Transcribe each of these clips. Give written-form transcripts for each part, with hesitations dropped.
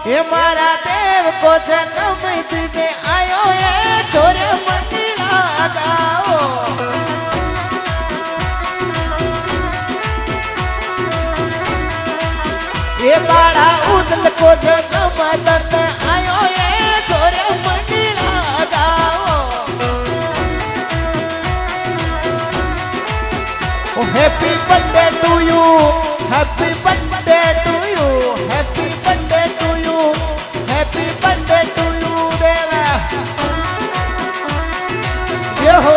हे मारा देव को जन्म दे आयो ये छोरे मंडला गाओ ये बाड़ा उदल को जन्म दे आयो ये छोरे मंडला गाओ Oh happy birthday to you happy birthday to you happy birthday to you happy birthday to you deva yeho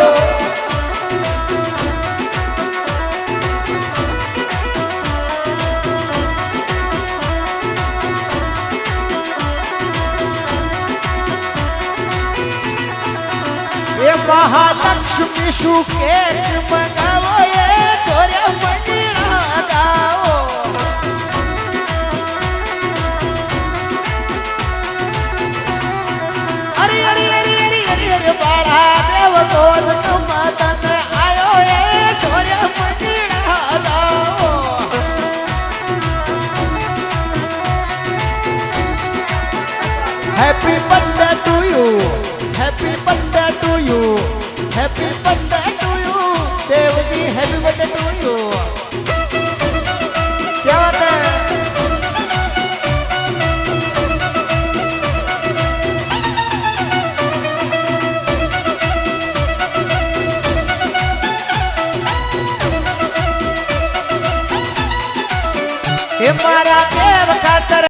ये महालक्ष्मी शु केक मंगावो ये छोरे मंडला गाओ अरे अरे अरे अरे अरे अरे बाळा देव गोद माता ने आयो ये छोरे मंडला गाओ happy birthday to you happy birthday to you happy birthday to you Dev ji happy birthday to you क्या बात है हे मारा देव खातर